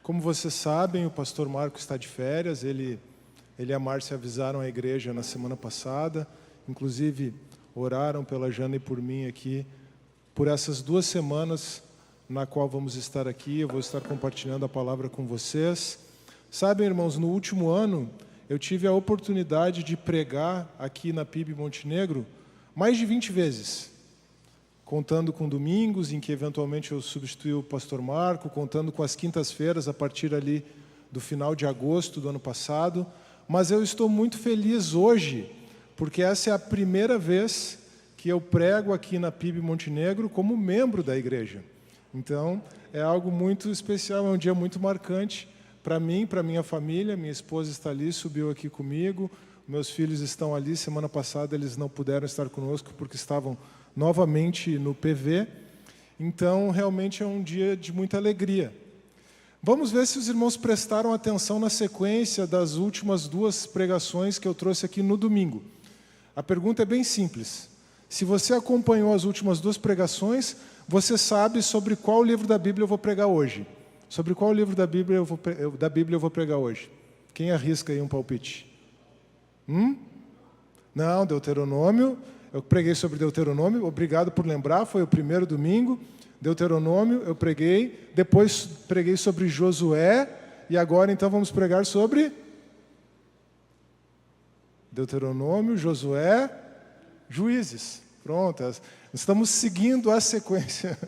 Como vocês sabem, o pastor Marco está de férias, ele e a Márcia avisaram a igreja na semana passada, inclusive oraram pela Jana e por mim aqui, por essas 2 semanas na qual vamos estar aqui, eu vou estar compartilhando a palavra com vocês. Sabem, irmãos, no último ano, eu tive a oportunidade de pregar aqui na PIB Montenegro mais de 20 vezes, contando com domingos, em que eventualmente eu substituí o pastor Marco, contando com as quintas-feiras, a partir ali do final de agosto do ano passado. Mas eu estou muito feliz hoje, porque essa é a primeira vez que eu prego aqui na PIB Montenegro como membro da igreja. Então, é algo muito especial, é um dia muito marcante para mim, para minha família. Minha esposa está ali, subiu aqui comigo, meus filhos estão ali. Semana passada eles não puderam estar conosco porque estavam novamente no PV. Então, realmente é um dia de muita alegria. Vamos ver se os irmãos prestaram atenção na sequência das últimas 2 pregações que eu trouxe aqui no domingo. A pergunta é bem simples. Se você acompanhou as últimas 2 pregações, você sabe sobre qual livro da Bíblia eu vou pregar hoje. Sobre qual livro da Bíblia eu vou pregar hoje? Quem arrisca aí um palpite? Não, Deuteronômio. Eu preguei sobre Deuteronômio, obrigado por lembrar, foi o primeiro domingo. Deuteronômio eu preguei, depois preguei sobre Josué, e agora então vamos pregar sobre Deuteronômio, Josué, Juízes. Pronto, estamos seguindo a sequência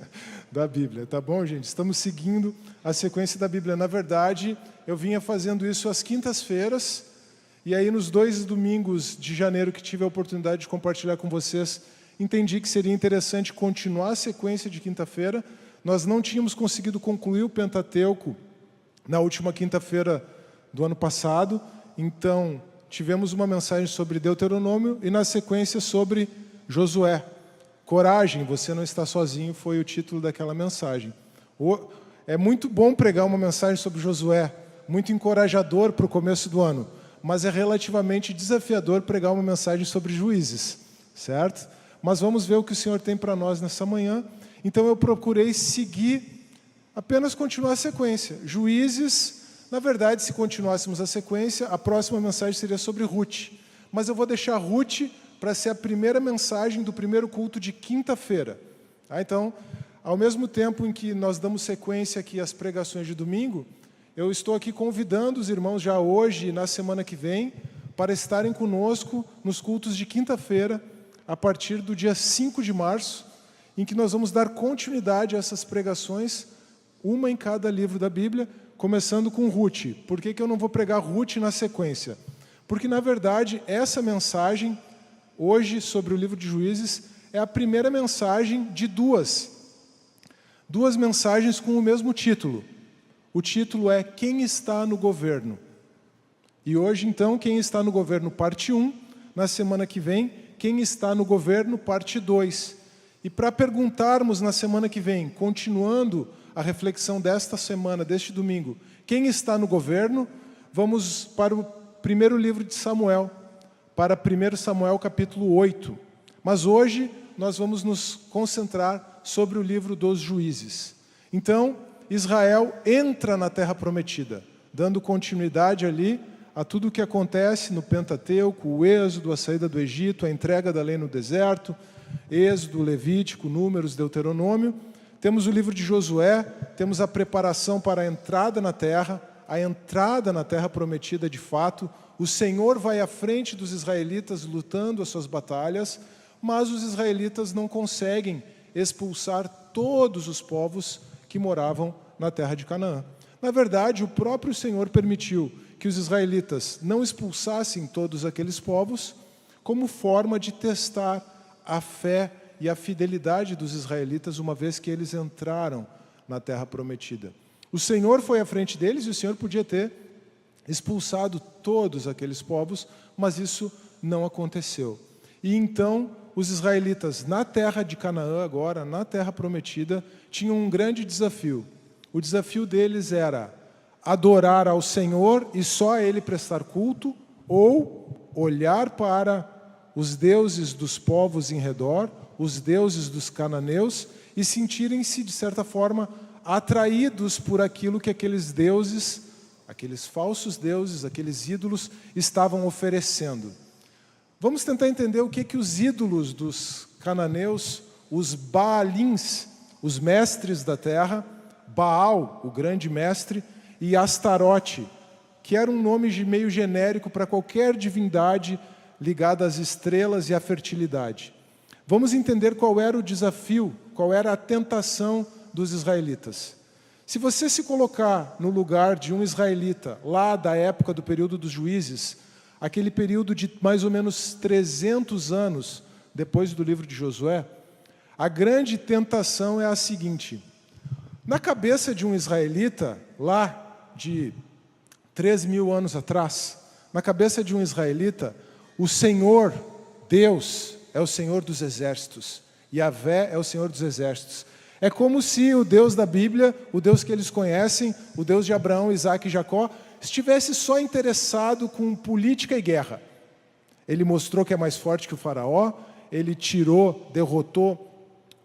da Bíblia, tá bom, gente? Estamos seguindo a sequência da Bíblia. Na verdade, eu vinha fazendo isso às quintas-feiras, e aí nos 2 domingos de janeiro que tive a oportunidade de compartilhar com vocês, entendi que seria interessante continuar a sequência de quinta-feira. Nós não tínhamos conseguido concluir o Pentateuco na última quinta-feira do ano passado, então tivemos uma mensagem sobre Deuteronômio e na sequência sobre Josué. Coragem, você não está sozinho, foi o título daquela mensagem. É muito bom pregar uma mensagem sobre Josué, muito encorajador para o começo do ano, mas é relativamente desafiador pregar uma mensagem sobre Juízes, certo? Mas vamos ver o que o Senhor tem para nós nessa manhã. Então eu procurei seguir, apenas continuar a sequência. Juízes, na verdade, se continuássemos a sequência, a próxima mensagem seria sobre Ruth. Mas eu vou deixar Ruth para ser a primeira mensagem do primeiro culto de quinta-feira. Então, ao mesmo tempo em que nós damos sequência aqui às pregações de domingo, eu estou aqui convidando os irmãos já hoje e na semana que vem para estarem conosco nos cultos de quinta-feira, a partir do dia 5 de março, em que nós vamos dar continuidade a essas pregações, uma em cada livro da Bíblia, começando com Ruth. Por que eu não vou pregar Ruth na sequência? Porque, na verdade, essa mensagem, hoje, sobre o livro de Juízes, é a primeira mensagem de duas mensagens com o mesmo título. O título é Quem está no governo? E hoje, então, Quem está no governo, parte 1. Na semana que vem, Quem está no governo, parte 2. E para perguntarmos na semana que vem, continuando a reflexão desta semana, deste domingo, quem está no governo, vamos para o primeiro livro de Samuel, para 1 Samuel capítulo 8. Mas hoje nós vamos nos concentrar sobre o livro dos Juízes. Então, Israel entra na terra prometida, dando continuidade ali a tudo o que acontece no Pentateuco, o êxodo, a saída do Egito, a entrega da lei no deserto, Êxodo, Levítico, Números, Deuteronômio. Temos o livro de Josué, temos a preparação para a entrada na terra prometida de fato. O Senhor vai à frente dos israelitas lutando as suas batalhas, mas os israelitas não conseguem expulsar todos os povos que moravam na terra de Canaã. Na verdade, o próprio Senhor permitiu que os israelitas não expulsassem todos aqueles povos como forma de testar a fé e a fidelidade dos israelitas, uma vez que eles entraram na terra prometida. O Senhor foi à frente deles e o Senhor podia ter expulsado todos aqueles povos, mas isso não aconteceu. E então, os israelitas na terra de Canaã, agora, na terra prometida, tinham um grande desafio. O desafio deles era adorar ao Senhor e só a Ele prestar culto, ou olhar para os deuses dos povos em redor, os deuses dos cananeus, e sentirem-se, de certa forma, atraídos por aquilo que aqueles deuses, aqueles falsos deuses, aqueles ídolos estavam oferecendo. Vamos tentar entender o que os ídolos dos cananeus, os Baalins, os mestres da terra, Baal, o grande mestre, e Astarote, que era um nome meio genérico para qualquer divindade ligada às estrelas e à fertilidade. Vamos entender qual era o desafio, qual era a tentação dos israelitas. Se você se colocar no lugar de um israelita, lá da época do período dos juízes, aquele período de mais ou menos 300 anos depois do livro de Josué, a grande tentação é a seguinte: na cabeça de um israelita, lá de 3.000 anos atrás, na cabeça de um israelita, o Senhor, Deus, é o Senhor dos exércitos. Yahvé é o Senhor dos exércitos. É como se o Deus da Bíblia, o Deus que eles conhecem, o Deus de Abraão, Isaac e Jacó, estivesse só interessado com política e guerra. Ele mostrou que é mais forte que o faraó, ele derrotou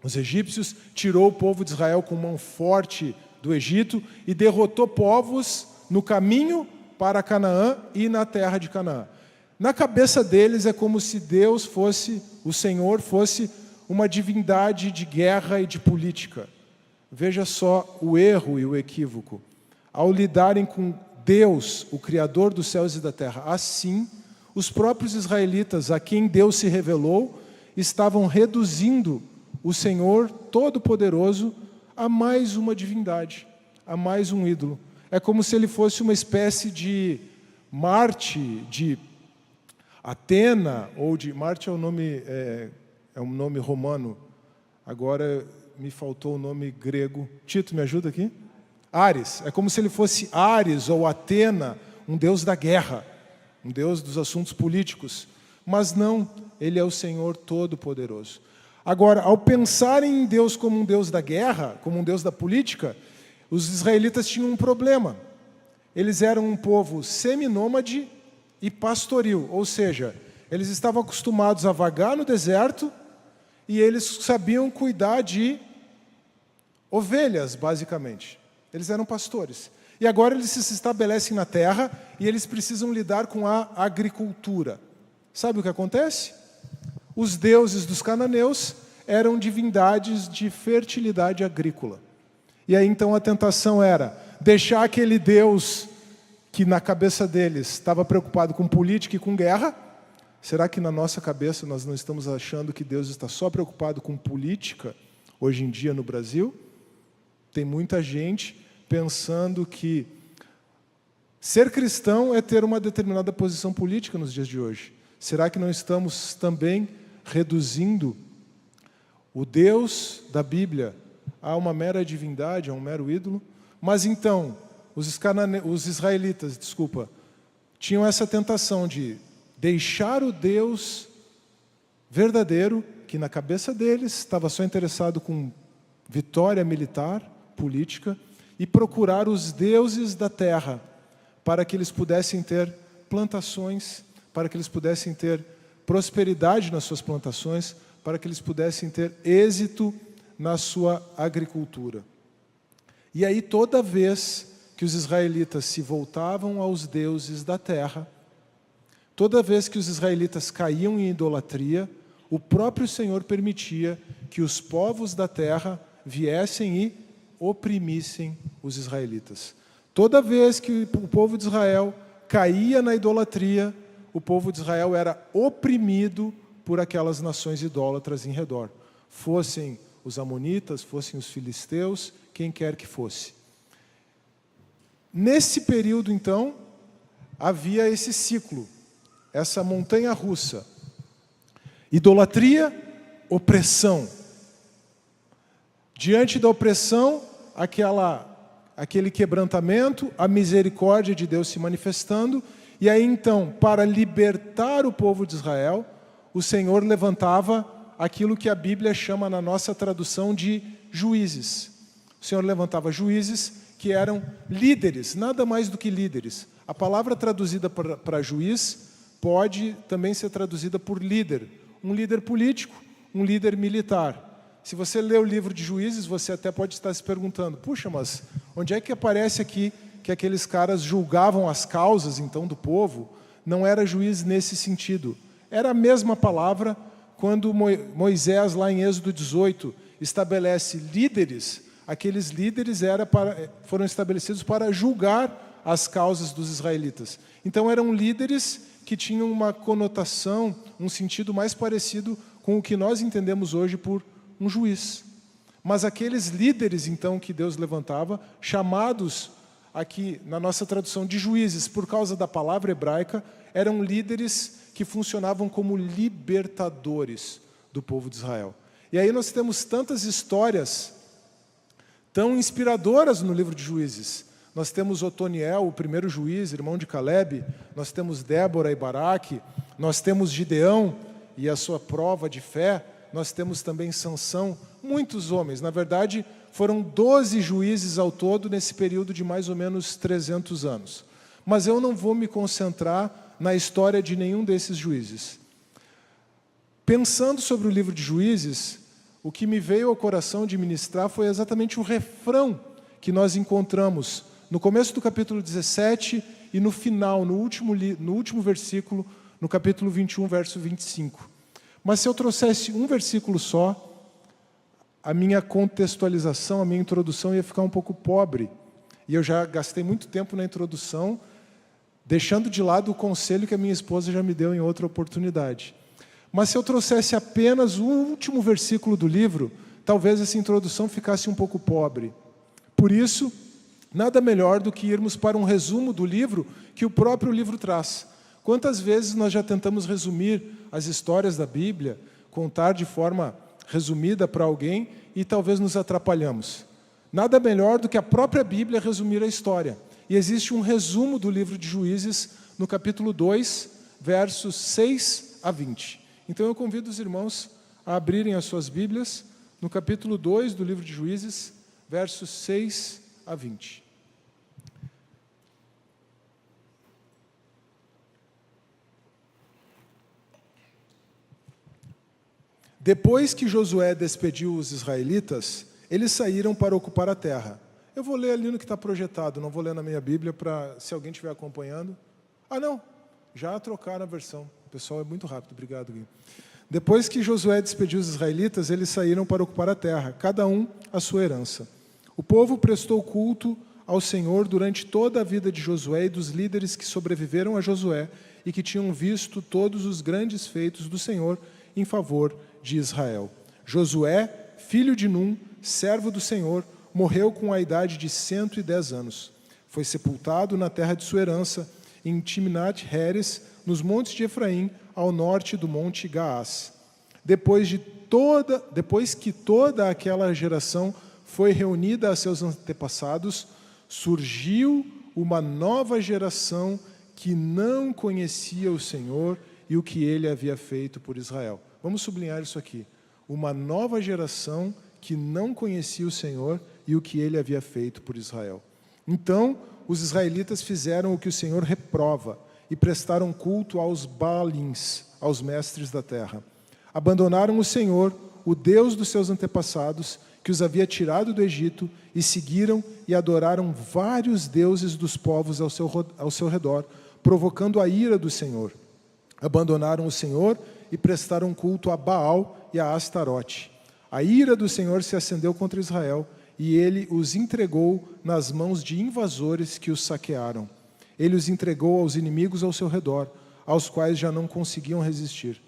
os egípcios, tirou o povo de Israel com mão forte do Egito e derrotou povos no caminho para Canaã e na terra de Canaã. Na cabeça deles é como se Deus fosse, o Senhor fosse uma divindade de guerra e de política. Veja só o erro e o equívoco. Ao lidarem com Deus, o Criador dos céus e da terra, assim, os próprios israelitas, a quem Deus se revelou, estavam reduzindo o Senhor Todo-Poderoso a mais uma divindade, a mais um ídolo. É como se ele fosse uma espécie de Marte, de Atena, ou de... Marte é um nome romano. Agora me faltou o nome grego. Tito, me ajuda aqui? Ares. É como se ele fosse Ares ou Atena, um deus da guerra, um deus dos assuntos políticos. Mas não, ele é o Senhor Todo-Poderoso. Agora, ao pensarem em Deus como um Deus da guerra, como um Deus da política, os israelitas tinham um problema. Eles eram um povo seminômade e pastoril, ou seja, eles estavam acostumados a vagar no deserto e eles sabiam cuidar de ovelhas, basicamente. Eles eram pastores. E agora eles se estabelecem na terra e eles precisam lidar com a agricultura. Sabe o que acontece? Os deuses dos cananeus eram divindades de fertilidade agrícola. E aí então a tentação era deixar aquele Deus que na cabeça deles estava preocupado com política e com guerra. Será que na nossa cabeça nós não estamos achando que Deus está só preocupado com política hoje em dia no Brasil? Tem muita gente pensando que ser cristão é ter uma determinada posição política nos dias de hoje. Será que não estamos também reduzindo o Deus da Bíblia a uma mera divindade, a um mero ídolo? Mas então, os israelitas, tinham essa tentação de deixar o Deus verdadeiro, que na cabeça deles estava só interessado com vitória militar, política, e procurar os deuses da terra, para que eles pudessem ter plantações, para que eles pudessem ter prosperidade nas suas plantações, para que eles pudessem ter êxito na sua agricultura. E aí, toda vez que os israelitas se voltavam aos deuses da terra, toda vez que os israelitas caíam em idolatria, o próprio Senhor permitia que os povos da terra viessem e oprimissem os israelitas. Toda vez que o povo de Israel caía na idolatria, o povo de Israel era oprimido por aquelas nações idólatras em redor. Fossem os amonitas, fossem os filisteus, quem quer que fosse. Nesse período, então, havia esse ciclo, essa montanha russa. Idolatria, opressão. Diante da opressão, aquele quebrantamento, a misericórdia de Deus se manifestando, e aí então, para libertar o povo de Israel, o Senhor levantava aquilo que a Bíblia chama na nossa tradução de juízes. O Senhor levantava juízes que eram líderes, nada mais do que líderes. A palavra traduzida para juiz pode também ser traduzida por líder. Um líder político, um líder militar. se você lê o livro de Juízes, você até pode estar se perguntando, puxa, mas onde é que aparece aqui que aqueles caras julgavam as causas, então, do povo? Não era juiz nesse sentido. Era a mesma palavra quando Moisés, lá em Êxodo 18, estabelece líderes. Aqueles líderes foram estabelecidos para julgar as causas dos israelitas. Então, eram líderes que tinham uma conotação, um sentido mais parecido com o que nós entendemos hoje por um juiz. Mas aqueles líderes, então, que Deus levantava, chamados aqui na nossa tradução de juízes, por causa da palavra hebraica, eram líderes que funcionavam como libertadores do povo de Israel. E aí nós temos tantas histórias tão inspiradoras no livro de Juízes. Nós temos Otoniel, o primeiro juiz, irmão de Calebe, nós temos Débora e Baraque, nós temos Gideão e a sua prova de fé, nós temos também Sansão, muitos homens. Na verdade, foram 12 juízes ao todo nesse período de mais ou menos 300 anos. Mas eu não vou me concentrar na história de nenhum desses juízes. Pensando sobre o livro de Juízes, o que me veio ao coração de ministrar foi exatamente o refrão que nós encontramos no começo do capítulo 17 e no final, no último versículo, no capítulo 21, verso 25. Mas se eu trouxesse um versículo só, a minha contextualização, a minha introdução ia ficar um pouco pobre. E eu já gastei muito tempo na introdução, deixando de lado o conselho que a minha esposa já me deu em outra oportunidade. Mas se eu trouxesse apenas o último versículo do livro, talvez essa introdução ficasse um pouco pobre. Por isso, nada melhor do que irmos para um resumo do livro que o próprio livro traz. Quantas vezes nós já tentamos resumir as histórias da Bíblia, contar de forma resumida para alguém e talvez nos atrapalhamos. Nada melhor do que a própria Bíblia resumir a história. E existe um resumo do livro de Juízes no capítulo 2, versos 6 a 20. Então eu convido os irmãos a abrirem as suas Bíblias no capítulo 2 do livro de Juízes, versos 6 a 20. Depois que Josué despediu os israelitas, eles saíram para ocupar a terra. Eu vou ler ali no que está projetado, não vou ler na minha Bíblia, para se alguém estiver acompanhando. Ah, não, já trocaram a versão. O pessoal é muito rápido, obrigado, Gui. Depois que Josué despediu os israelitas, eles saíram para ocupar a terra, cada um a sua herança. O povo prestou culto ao Senhor durante toda a vida de Josué e dos líderes que sobreviveram a Josué e que tinham visto todos os grandes feitos do Senhor em favor de Israel. Josué, filho de Num, servo do Senhor, morreu com a idade de 110 anos. Foi sepultado na terra de sua herança, em Timnat-Heres, nos montes de Efraim, ao norte do monte Gaás. Depois que toda aquela geração foi reunida a seus antepassados, surgiu uma nova geração que não conhecia o Senhor e o que ele havia feito por Israel. Vamos sublinhar isso aqui. Uma nova geração que não conhecia o Senhor e o que ele havia feito por Israel. Então, os israelitas fizeram o que o Senhor reprova e prestaram culto aos Baalins, aos mestres da terra. Abandonaram o Senhor, o Deus dos seus antepassados, que os havia tirado do Egito, e seguiram e adoraram vários deuses dos povos ao seu redor, provocando a ira do Senhor. Abandonaram o Senhor e prestaram culto a Baal e a Astarote. A ira do Senhor se acendeu contra Israel, e ele os entregou nas mãos de invasores que os saquearam. Ele os entregou aos inimigos ao seu redor, aos quais já não conseguiam resistir.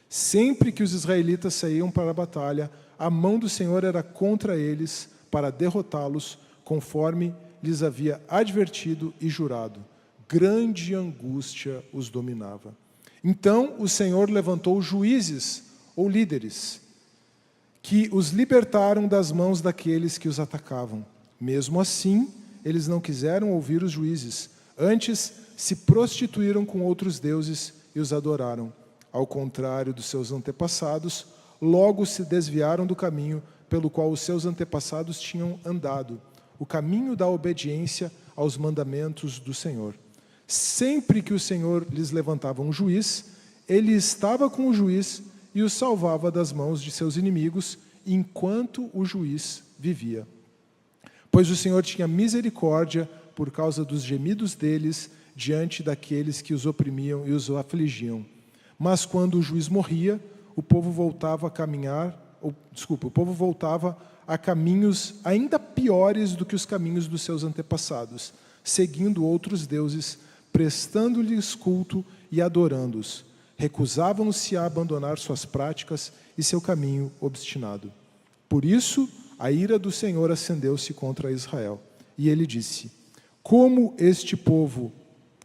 Sempre que os israelitas saíam para a batalha, a mão do Senhor era contra eles para derrotá-los, conforme lhes havia advertido e jurado. Grande angústia os dominava. Então o Senhor levantou juízes, ou líderes, que os libertaram das mãos daqueles que os atacavam. Mesmo assim, eles não quiseram ouvir os juízes. Antes, se prostituíram com outros deuses e os adoraram. Ao contrário dos seus antepassados, logo se desviaram do caminho pelo qual os seus antepassados tinham andado, o caminho da obediência aos mandamentos do Senhor. Sempre que o Senhor lhes levantava um juiz, ele estava com o juiz e os salvava das mãos de seus inimigos enquanto o juiz vivia. Pois o Senhor tinha misericórdia por causa dos gemidos deles diante daqueles que os oprimiam e os afligiam. Mas quando o juiz morria, o povo voltava a caminhos ainda piores do que os caminhos dos seus antepassados, seguindo outros deuses, prestando-lhes culto e adorando-os. Recusavam-se a abandonar suas práticas e seu caminho obstinado. Por isso, a ira do Senhor acendeu-se contra Israel. E ele disse: como este povo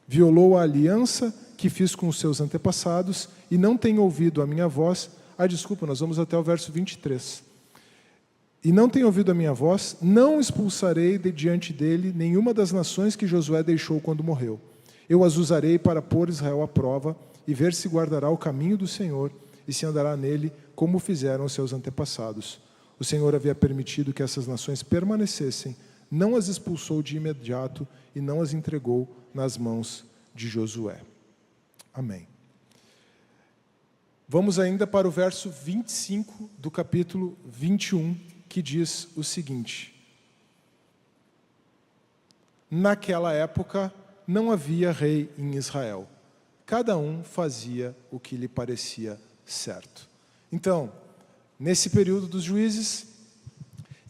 violou a aliança que fiz com os seus antepassados e não tem ouvido a minha voz... nós vamos até o verso 23. E não tem ouvido a minha voz, não expulsarei de diante dele nenhuma das nações que Josué deixou quando morreu. Eu as usarei para pôr Israel à prova e ver se guardará o caminho do Senhor e se andará nele como fizeram os seus antepassados. O Senhor havia permitido que essas nações permanecessem, não as expulsou de imediato e não as entregou nas mãos de Josué. Amém. Vamos ainda para o verso 25 do capítulo 21, que diz o seguinte: naquela época não havia rei em Israel. Cada um fazia o que lhe parecia certo. Então, nesse período dos juízes,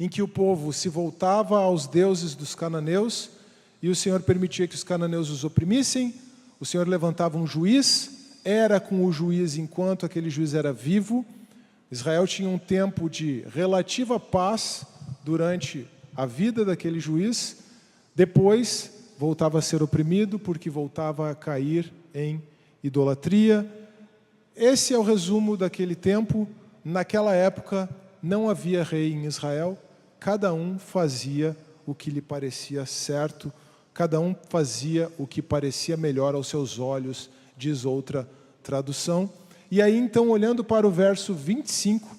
em que o povo se voltava aos deuses dos cananeus, e o Senhor permitia que os cananeus os oprimissem, o Senhor levantava um juiz, era com o juiz enquanto aquele juiz era vivo. Israel tinha um tempo de relativa paz durante a vida daquele juiz, depois voltava a ser oprimido porque voltava a cair em idolatria. Esse é o resumo daquele tempo. Naquela época não havia rei em Israel, cada um fazia o que lhe parecia certo, cada um fazia o que parecia melhor aos seus olhos, diz outra tradução. E aí então, olhando para o verso 25,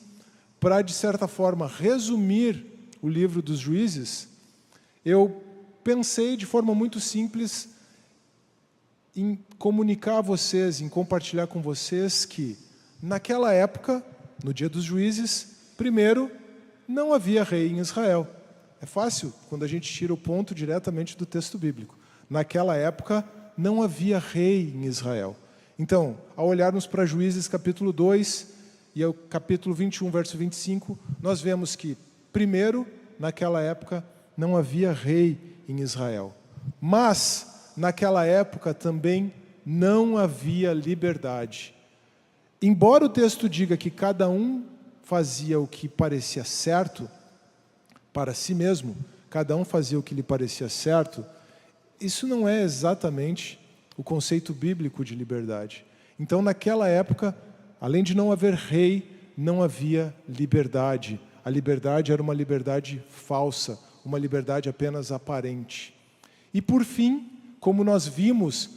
para de certa forma resumir o livro dos Juízes, eu pensei de forma muito simples em comunicar a vocês, em compartilhar com vocês que naquela época, no dia dos juízes, primeiro, não havia rei em Israel. É fácil quando a gente tira o ponto diretamente do texto bíblico. Naquela época, não havia rei em Israel. Então, ao olharmos para Juízes capítulo 2 e o capítulo 21, verso 25, nós vemos que, primeiro, naquela época, não havia rei em Israel. Mas, naquela época também não havia liberdade. Embora o texto diga que cada um fazia o que parecia certo para si mesmo, cada um fazia o que lhe parecia certo, isso não é exatamente o conceito bíblico de liberdade. Então, naquela época, além de não haver rei, não havia liberdade. A liberdade era uma liberdade falsa, uma liberdade apenas aparente. E por fim, como nós vimos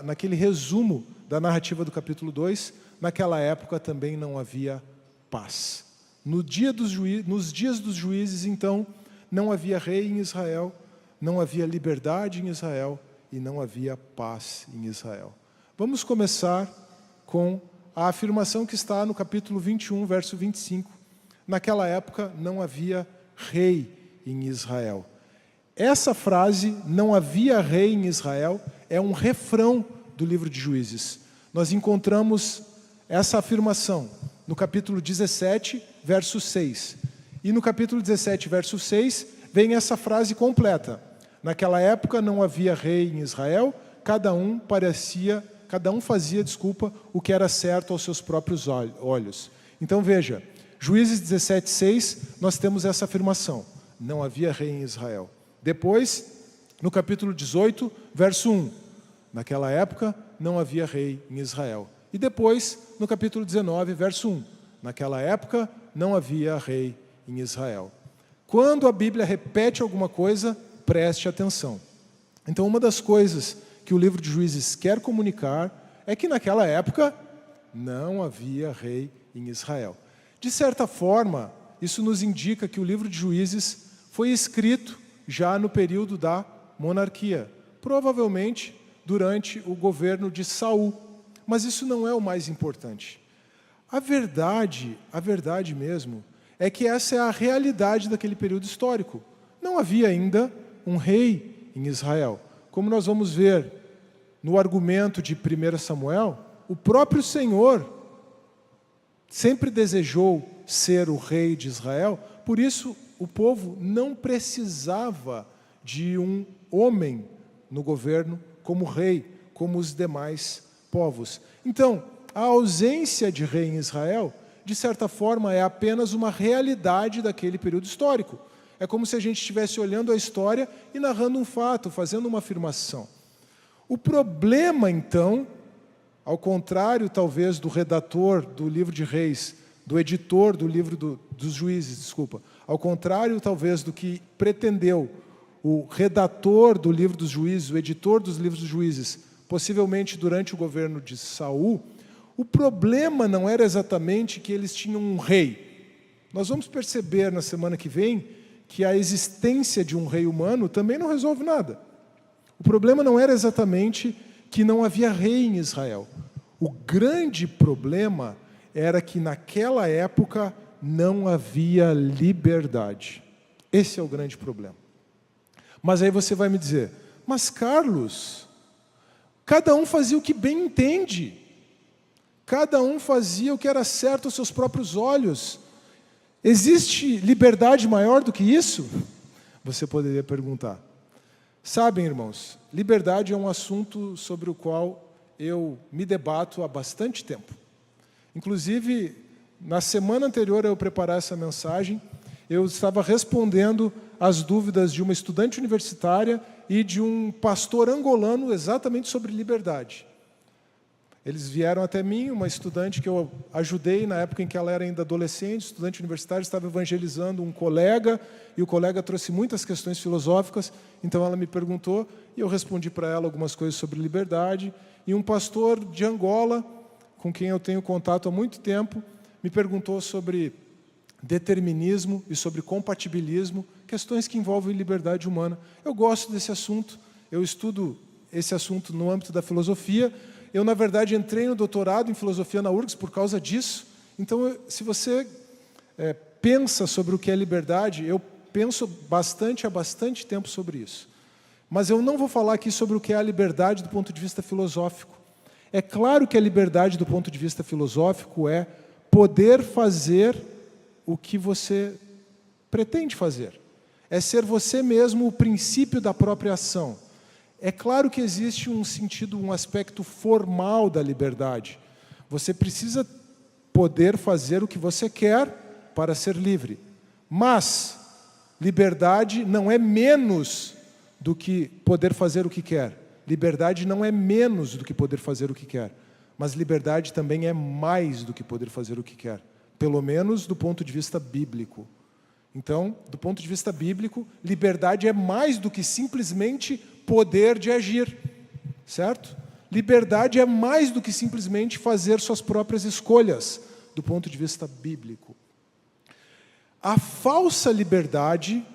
naquele resumo da narrativa do capítulo 2, naquela época também não havia paz. Nos dias dos juízes, então, não havia rei em Israel, não havia liberdade em Israel e não havia paz em Israel. Vamos começar com a afirmação que está no capítulo 21, verso 25. Naquela época não havia rei em Israel. Essa frase, não havia rei em Israel, é um refrão do livro de Juízes. Nós encontramos essa afirmação no capítulo 17, verso 6. E no capítulo 17, verso 6, vem essa frase completa. Naquela época não havia rei em Israel, cada um fazia o que era certo aos seus próprios olhos. Então veja, Juízes 17, 6, nós temos essa afirmação. Não havia rei em Israel. Depois, no capítulo 18, verso 1. Naquela época não havia rei em Israel. E depois, no capítulo 19, verso 1. Naquela época não havia rei em Israel. Quando a Bíblia repete alguma coisa, preste atenção. Então, uma das coisas que o livro de Juízes quer comunicar é que naquela época não havia rei em Israel. De certa forma, isso nos indica que o livro de Juízes foi escrito já no período da monarquia, provavelmente durante o governo de Saul. Mas isso não é o mais importante. A verdade mesmo, é que essa é a realidade daquele período histórico. Não havia ainda um rei em Israel. Como nós vamos ver no argumento de 1 Samuel, o próprio Senhor sempre desejou ser o rei de Israel, por isso o povo não precisava de um homem no governo como rei, como os demais povos. Então, a ausência de rei em Israel, de certa forma, é apenas uma realidade daquele período histórico. É como se a gente estivesse olhando a história e narrando um fato, fazendo uma afirmação. O problema, então, ao contrário, talvez, do redator do livro de Reis, do editor do livro dos Juízes, desculpa, ao contrário, talvez, do que pretendeu o redator do livro dos Juízes, o editor dos livros dos Juízes, possivelmente durante o governo de Saul, o problema não era exatamente que eles tinham um rei. Nós vamos perceber na semana que vem que a existência de um rei humano também não resolve nada. O problema não era exatamente que não havia rei em Israel. O grande problema era que naquela época não havia liberdade. Esse é o grande problema. Mas aí você vai me dizer, mas Carlos, cada um fazia o que bem entende. Cada um fazia o que era certo aos seus próprios olhos. Existe liberdade maior do que isso? Você poderia perguntar. Sabem, irmãos, liberdade é um assunto sobre o qual eu me debato há bastante tempo. Inclusive, na semana anterior a eu preparar essa mensagem, eu estava respondendo às dúvidas de uma estudante universitária e de um pastor angolano exatamente sobre liberdade. Eles vieram até mim, uma estudante que eu ajudei na época em que ela era ainda adolescente, estudante universitária, estava evangelizando um colega, e o colega trouxe muitas questões filosóficas, então ela me perguntou, e eu respondi para ela algumas coisas sobre liberdade, e um pastor de Angola, com quem eu tenho contato há muito tempo, me perguntou sobre determinismo e sobre compatibilismo, questões que envolvem liberdade humana. Eu gosto desse assunto, eu estudo esse assunto no âmbito da filosofia. Eu, na verdade, entrei no doutorado em filosofia na URGS por causa disso. Então, se você pensa sobre o que é liberdade, eu penso há bastante tempo sobre isso. Mas eu não vou falar aqui sobre o que é a liberdade do ponto de vista filosófico. É claro que a liberdade do ponto de vista filosófico é poder fazer o que você pretende fazer. É ser você mesmo o princípio da própria ação. É claro que existe um sentido, um aspecto formal da liberdade. Você precisa poder fazer o que você quer para ser livre. Mas liberdade não é menos do que poder fazer o que quer. Liberdade não é menos do que poder fazer o que quer. Mas liberdade também é mais do que poder fazer o que quer. Pelo menos do ponto de vista bíblico. Então, do ponto de vista bíblico, liberdade é mais do que simplesmente poder de agir, certo? Liberdade é mais do que simplesmente fazer suas próprias escolhas, do ponto de vista bíblico. A falsa liberdade,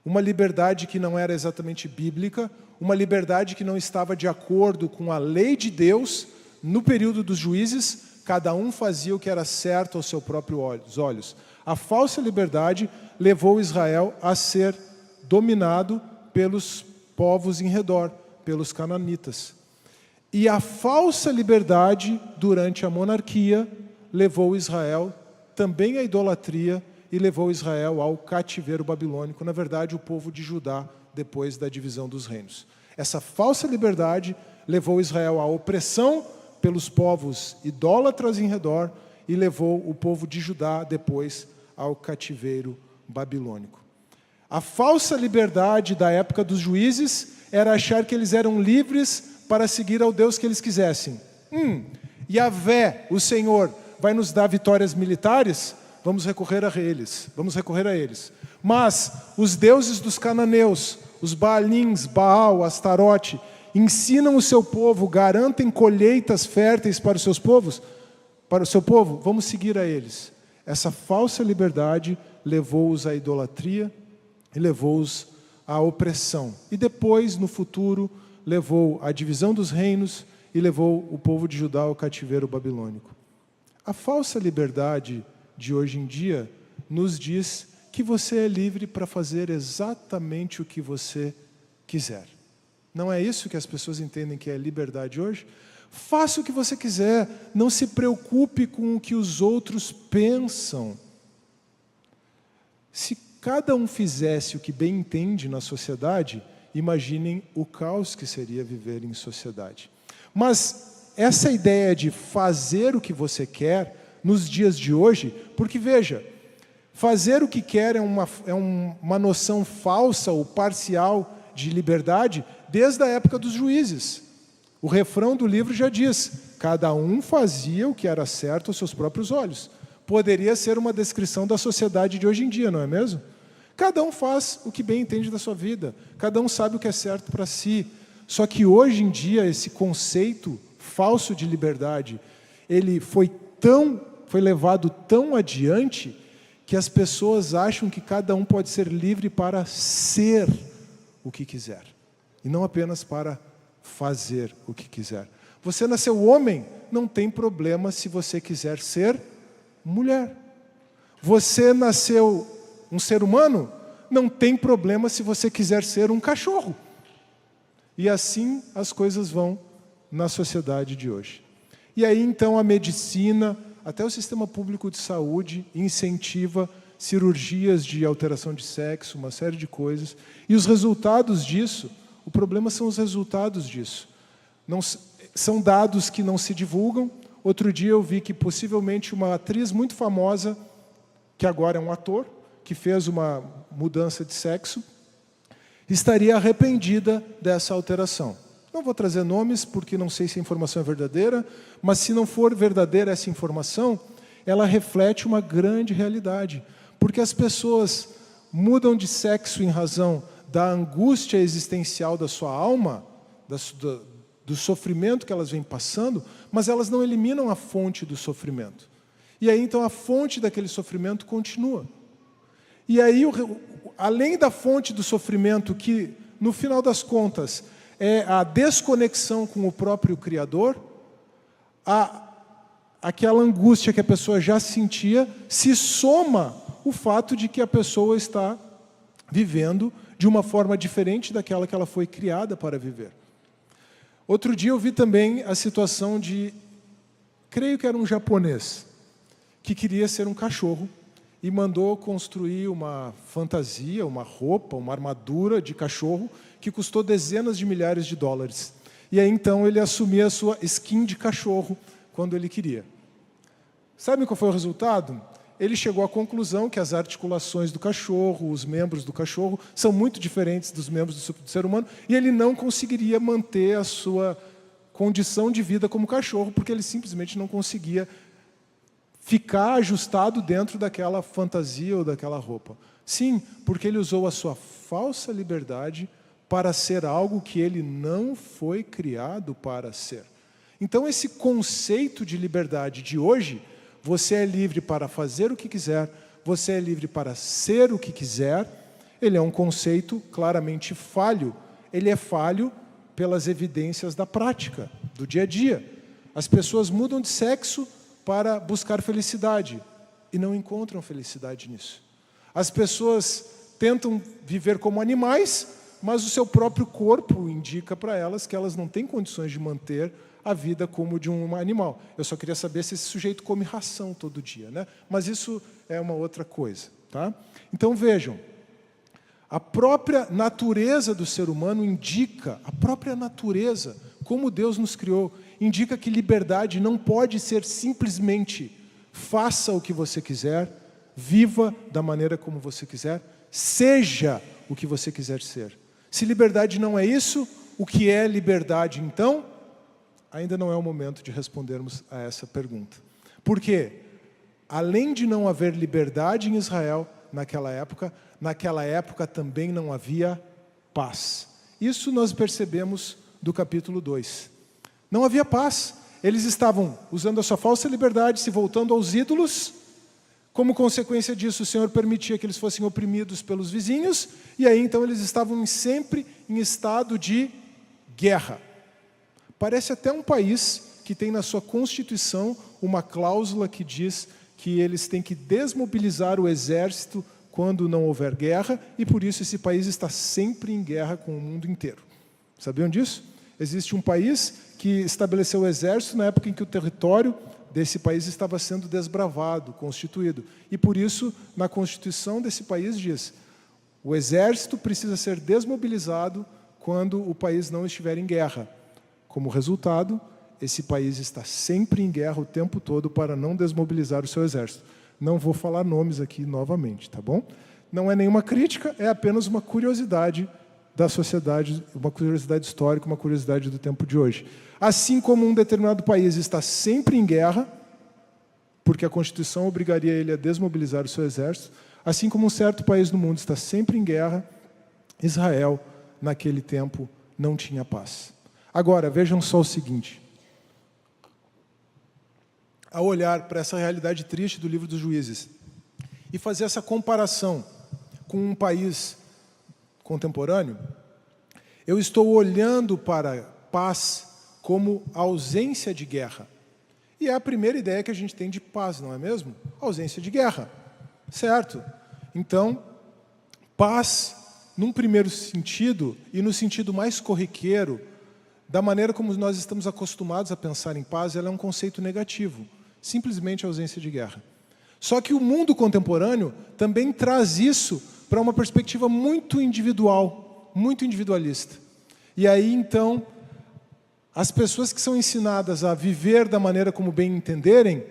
uma liberdade que não era exatamente bíblica, uma liberdade que não estava de acordo com a lei de Deus, no período dos juízes, cada um fazia o que era certo aos seus próprios olhos. A falsa liberdade levou Israel a ser dominado pelos povos em redor, pelos cananitas. E a falsa liberdade, durante a monarquia, levou Israel também à idolatria e levou Israel ao cativeiro babilônico, na verdade, o povo de Judá, depois da divisão dos reinos. Essa falsa liberdade levou Israel à opressão pelos povos idólatras em redor e levou o povo de Judá, depois, ao cativeiro babilônico. A falsa liberdade da época dos juízes era achar que eles eram livres para seguir ao Deus que eles quisessem. Yahvé, o Senhor, vai nos dar vitórias militares? Vamos recorrer a eles. Mas os deuses dos cananeus, os Baalins, Baal, Astarote, ensinam o seu povo, garantem colheitas férteis para os seus povos, para o seu povo, vamos seguir a eles. Essa falsa liberdade levou-os à idolatria e levou-os à opressão. E depois, no futuro, levou à divisão dos reinos e levou o povo de Judá ao cativeiro babilônico. A falsa liberdade de hoje em dia nos diz que você é livre para fazer exatamente o que você quiser. Não é isso que as pessoas entendem que é liberdade hoje? Faça o que você quiser, não se preocupe com o que os outros pensam. Se cada um fizesse o que bem entende na sociedade, imaginem o caos que seria viver em sociedade. Mas essa ideia de fazer o que você quer nos dias de hoje, porque veja, fazer o que quer é uma noção falsa ou parcial de liberdade desde a época dos juízes. O refrão do livro já diz, cada um fazia o que era certo aos seus próprios olhos. Poderia ser uma descrição da sociedade de hoje em dia, não é mesmo? Cada um faz o que bem entende da sua vida. Cada um sabe o que é certo para si. Só que hoje em dia, esse conceito falso de liberdade, ele foi levado tão adiante que as pessoas acham que cada um pode ser livre para ser o que quiser. E não apenas para fazer o que quiser. Você nasceu homem, não tem problema se você quiser ser mulher. Você nasceu um ser humano, não tem problema se você quiser ser um cachorro. E assim as coisas vão na sociedade de hoje. E aí então a medicina, até o sistema público de saúde, incentiva cirurgias de alteração de sexo, uma série de coisas. E os resultados disso, o problema são os resultados disso. Não, são dados que não se divulgam. Outro dia eu vi que possivelmente uma atriz muito famosa, que agora é um ator, que fez uma mudança de sexo, estaria arrependida dessa alteração. Não vou trazer nomes, porque não sei se a informação é verdadeira, mas se não for verdadeira essa informação, ela reflete uma grande realidade. Porque as pessoas mudam de sexo em razão da angústia existencial da sua alma, do sofrimento que elas vêm passando, mas elas não eliminam a fonte do sofrimento. E aí, então, a fonte daquele sofrimento continua. E aí, além da fonte do sofrimento, que, no final das contas, é a desconexão com o próprio Criador, aquela angústia que a pessoa já sentia, se soma o fato de que a pessoa está vivendo de uma forma diferente daquela que ela foi criada para viver. Outro dia eu vi também a situação de, creio que era um japonês, que queria ser um cachorro e mandou construir uma fantasia, uma roupa, uma armadura de cachorro que custou dezenas de milhares de dólares. E aí então ele assumia a sua skin de cachorro quando ele queria. Sabe qual foi o resultado? Ele chegou à conclusão que as articulações do cachorro, os membros do cachorro, são muito diferentes dos membros do ser humano, e ele não conseguiria manter a sua condição de vida como cachorro, porque ele simplesmente não conseguia ficar ajustado dentro daquela fantasia ou daquela roupa. Sim, porque ele usou a sua falsa liberdade para ser algo que ele não foi criado para ser. Então esse conceito de liberdade de hoje, você é livre para fazer o que quiser, você é livre para ser o que quiser, ele é um conceito claramente falho. Ele é falho pelas evidências da prática, do dia a dia. As pessoas mudam de sexo para buscar felicidade e não encontram felicidade nisso. As pessoas tentam viver como animais, mas o seu próprio corpo indica para elas que elas não têm condições de manter a vida como de um animal. Eu só queria saber se esse sujeito come ração todo dia, né? Mas isso é uma outra coisa, tá? Então vejam, a própria natureza do ser humano indica, a própria natureza, como Deus nos criou, indica que liberdade não pode ser simplesmente faça o que você quiser, viva da maneira como você quiser, seja o que você quiser ser. Se liberdade não é isso, o que é liberdade então? Ainda não é o momento de respondermos a essa pergunta. Por quê? Além de não haver liberdade em Israel naquela época também não havia paz. Isso nós percebemos do capítulo 2. Não havia paz. Eles estavam usando a sua falsa liberdade, se voltando aos ídolos. Como consequência disso, o Senhor permitia que eles fossem oprimidos pelos vizinhos, e aí então eles estavam sempre em estado de guerra. Parece até um país que tem na sua Constituição uma cláusula que diz que eles têm que desmobilizar o exército quando não houver guerra, e por isso esse país está sempre em guerra com o mundo inteiro. Sabiam disso? Existe um país que estabeleceu o exército na época em que o território desse país estava sendo desbravado, constituído. E por isso, na Constituição desse país diz: o exército precisa ser desmobilizado quando o país não estiver em guerra. Como resultado, esse país está sempre em guerra o tempo todo para não desmobilizar o seu exército. Não vou falar nomes aqui novamente, tá bom? Não é nenhuma crítica, é apenas uma curiosidade da sociedade, uma curiosidade histórica, uma curiosidade do tempo de hoje. Assim como um determinado país está sempre em guerra, porque a Constituição obrigaria ele a desmobilizar o seu exército, assim como um certo país no mundo está sempre em guerra, Israel, naquele tempo, não tinha paz. Agora, vejam só o seguinte. Ao olhar para essa realidade triste do livro dos Juízes e fazer essa comparação com um país contemporâneo, eu estou olhando para paz como ausência de guerra. E é a primeira ideia que a gente tem de paz, não é mesmo? Ausência de guerra, certo? Então, paz, num primeiro sentido, e no sentido mais corriqueiro, da maneira como nós estamos acostumados a pensar em paz, ela é um conceito negativo, simplesmente ausência de guerra. Só que o mundo contemporâneo também traz isso para uma perspectiva muito individual, muito individualista. E aí, então, as pessoas que são ensinadas a viver da maneira como bem entenderem,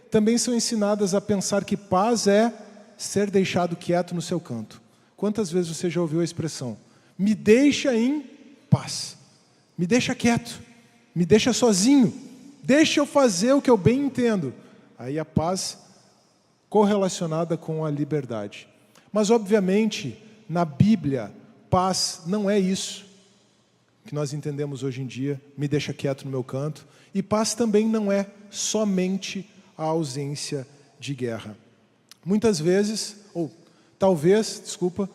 também são ensinadas a pensar que paz é ser deixado quieto no seu canto. Quantas vezes você já ouviu a expressão? Me deixa em paz. Me deixa quieto. Me deixa sozinho. Deixa eu fazer o que eu bem entendo. Aí a paz correlacionada com a liberdade. Mas, obviamente, na Bíblia, paz não é isso que nós entendemos hoje em dia, me deixa quieto no meu canto. E paz também não é somente a ausência de guerra. Muitas vezes, ou talvez, desculpa,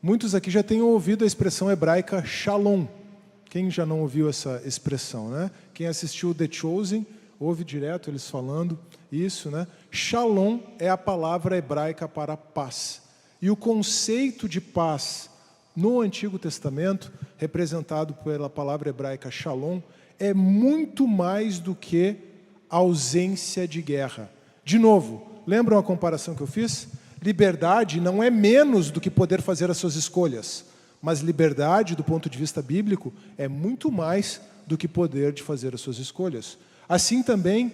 muitos aqui já tenham ouvido a expressão hebraica shalom. Quem já não ouviu essa expressão, né? Quem assistiu The Chosen, ouve direto eles falando isso, né? Shalom é a palavra hebraica para paz. E o conceito de paz no Antigo Testamento, representado pela palavra hebraica shalom, é muito mais do que ausência de guerra. De novo, lembram a comparação que eu fiz? Liberdade não é menos do que poder fazer as suas escolhas, mas liberdade, do ponto de vista bíblico, é muito mais do que poder de fazer as suas escolhas. Assim também,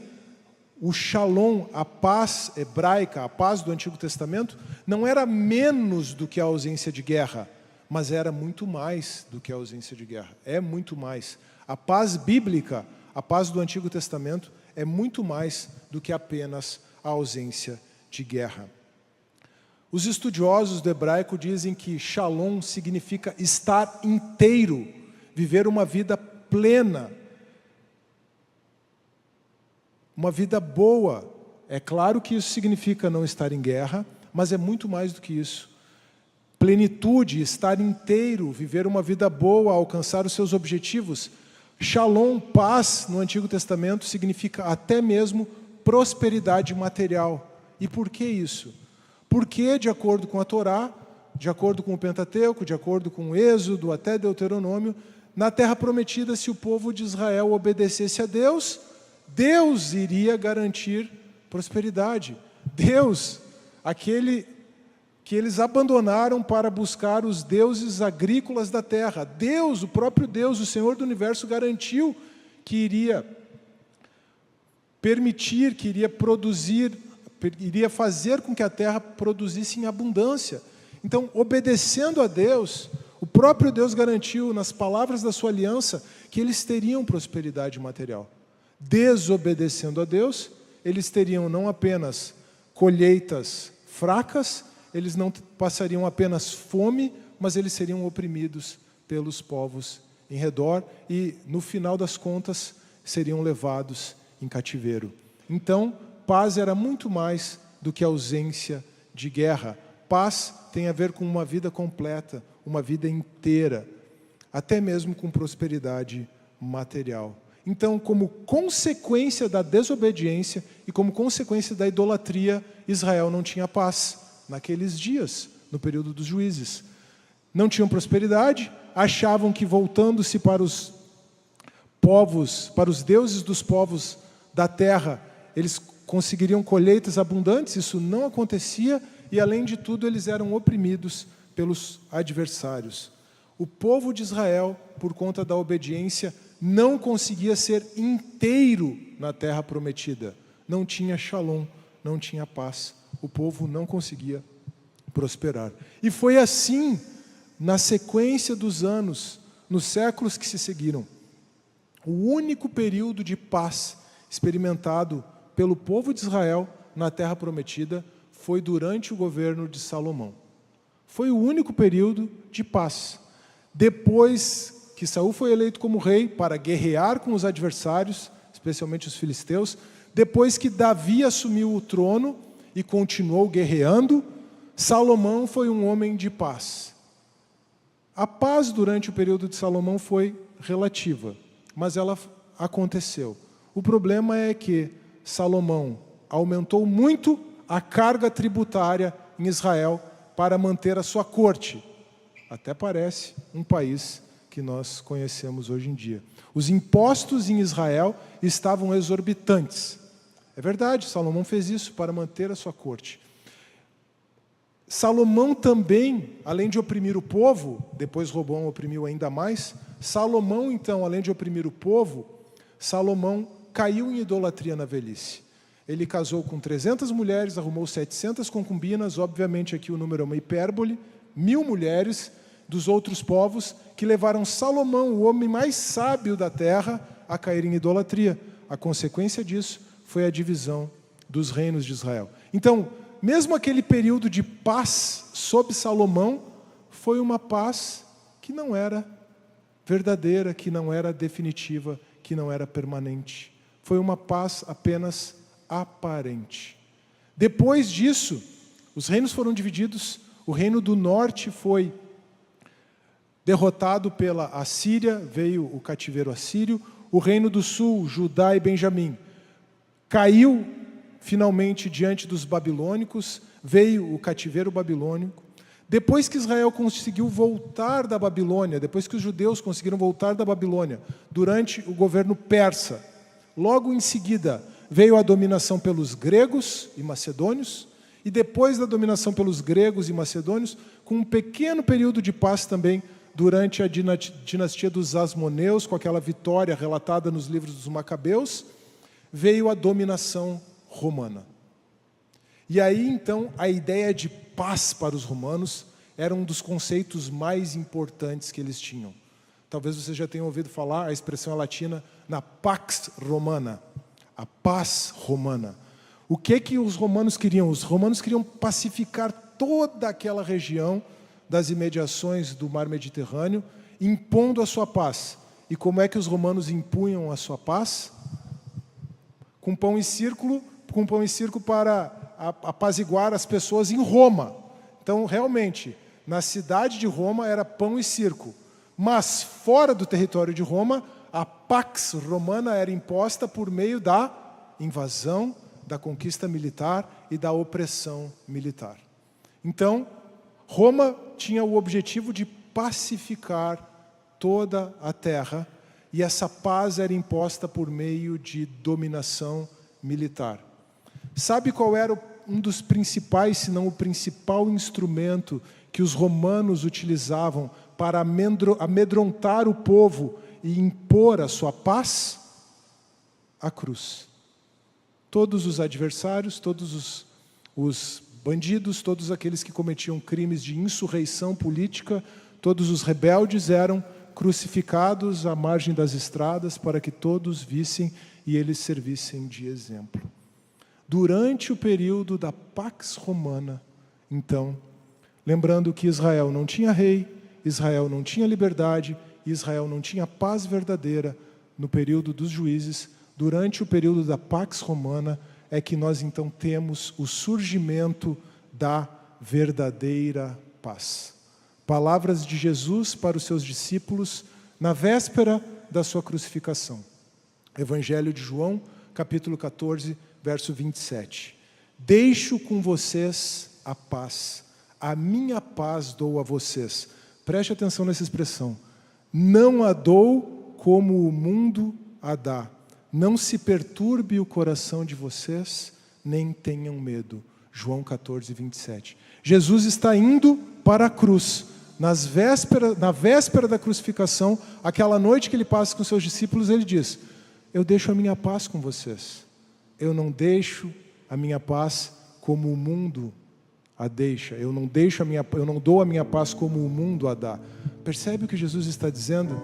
o shalom, a paz hebraica, a paz do Antigo Testamento, não era menos do que a ausência de guerra, mas era muito mais do que a ausência de guerra. É muito mais. A paz bíblica, a paz do Antigo Testamento, é muito mais do que apenas a ausência de guerra. Os estudiosos do hebraico dizem que shalom significa estar inteiro, viver uma vida plena, uma vida boa. É claro que isso significa não estar em guerra, mas é muito mais do que isso. Plenitude, estar inteiro, viver uma vida boa, alcançar os seus objetivos. Shalom, paz, no Antigo Testamento, significa até mesmo prosperidade material. E por que isso? Porque, de acordo com a Torá, de acordo com o Pentateuco, de acordo com o Êxodo, até Deuteronômio, na Terra Prometida, se o povo de Israel obedecesse a Deus, Deus iria garantir prosperidade. Deus, aquele que eles abandonaram para buscar os deuses agrícolas da terra. Deus, o próprio Deus, o Senhor do Universo, garantiu que iria permitir, que iria produzir, iria fazer com que a terra produzisse em abundância. Então, obedecendo a Deus, o próprio Deus garantiu, nas palavras da sua aliança, que eles teriam prosperidade material. Desobedecendo a Deus, eles teriam não apenas colheitas fracas, eles não passariam apenas fome, mas eles seriam oprimidos pelos povos em redor e, no final das contas, seriam levados em cativeiro. Então, paz era muito mais do que ausência de guerra. Paz tem a ver com uma vida completa, uma vida inteira, até mesmo com prosperidade material. Então, como consequência da desobediência e como consequência da idolatria, Israel não tinha paz naqueles dias, no período dos juízes. Não tinham prosperidade, achavam que voltando-se para os povos, para os deuses dos povos da terra, eles conseguiriam colheitas abundantes. Isso não acontecia e, além de tudo, eles eram oprimidos pelos adversários. O povo de Israel, por conta da obediência, não conseguia ser inteiro na terra prometida. Não tinha shalom, não tinha paz. O povo não conseguia prosperar. E foi assim, na sequência dos anos, nos séculos que se seguiram. O único período de paz experimentado pelo povo de Israel na terra prometida foi durante o governo de Salomão. Foi o único período de paz. Depois que Saul foi eleito como rei para guerrear com os adversários, especialmente os filisteus, depois que Davi assumiu o trono e continuou guerreando, Salomão foi um homem de paz. A paz durante o período de Salomão foi relativa, mas ela aconteceu. O problema é que Salomão aumentou muito a carga tributária em Israel para manter a sua corte. Até parece um país que nós conhecemos hoje em dia. Os impostos em Israel estavam exorbitantes. É verdade, Salomão fez isso para manter a sua corte. Salomão também, além de oprimir o povo, depois Roboão oprimiu ainda mais, Salomão, então, além de oprimir o povo, Salomão caiu em idolatria na velhice. Ele casou com 300 mulheres, arrumou 700 concubinas, obviamente aqui o número é uma hipérbole, 1000 mulheres dos outros povos, que levaram Salomão, o homem mais sábio da terra, a cair em idolatria. A consequência disso foi a divisão dos reinos de Israel. Então, mesmo aquele período de paz sob Salomão, foi uma paz que não era verdadeira, que não era definitiva, que não era permanente. Foi uma paz apenas aparente. Depois disso, os reinos foram divididos. O reino do norte foi derrotado pela Assíria, veio o cativeiro assírio. O reino do sul, Judá e Benjamim, caiu finalmente diante dos babilônicos, veio o cativeiro babilônico. Depois que Israel conseguiu voltar da Babilônia, depois que os judeus conseguiram voltar da Babilônia, durante o governo persa, logo em seguida veio a dominação pelos gregos e macedônios, e depois da dominação pelos gregos e macedônios, com um pequeno período de paz também durante a dinastia dos Asmoneus, com aquela vitória relatada nos livros dos Macabeus, veio a dominação romana. E aí, então, a ideia de paz para os romanos era um dos conceitos mais importantes que eles tinham. Talvez você já tenha ouvido falar, a expressão latina, na Pax Romana, a paz romana. O que os romanos queriam? Os romanos queriam pacificar toda aquela região das imediações do mar Mediterrâneo, impondo a sua paz. E como é que os romanos impunham a sua paz? Com pão e circo para apaziguar as pessoas em Roma. Então, realmente, na cidade de Roma era pão e circo. Mas, fora do território de Roma, a Pax Romana era imposta por meio da invasão, da conquista militar e da opressão militar. Então, Roma tinha o objetivo de pacificar toda a terra, e essa paz era imposta por meio de dominação militar. Sabe qual era um dos principais, se não o principal instrumento que os romanos utilizavam para amedrontar o povo e impor a sua paz? A cruz. Todos os adversários, todos os bandidos, todos aqueles que cometiam crimes de insurreição política, todos os rebeldes eram crucificados à margem das estradas para que todos vissem e eles servissem de exemplo. Durante o período da Pax Romana, então, lembrando que Israel não tinha rei, Israel não tinha liberdade, Israel não tinha paz verdadeira no período dos juízes, durante o período da Pax Romana é que nós então temos o surgimento da verdadeira paz. Palavras de Jesus para os seus discípulos na véspera da sua crucificação. Evangelho de João, capítulo 14, verso 27. Deixo com vocês a paz, a minha paz dou a vocês. Preste atenção nessa expressão. Não a dou como o mundo a dá. Não se perturbe o coração de vocês, nem tenham medo. João 14, 27. Jesus está indo para a cruz. Na véspera da crucificação, aquela noite que ele passa com seus discípulos, ele diz: eu deixo a minha paz com vocês. Eu não deixo a minha paz como o mundo a deixa. Eu não dou a minha paz como o mundo a dá. Percebe o que Jesus está dizendo?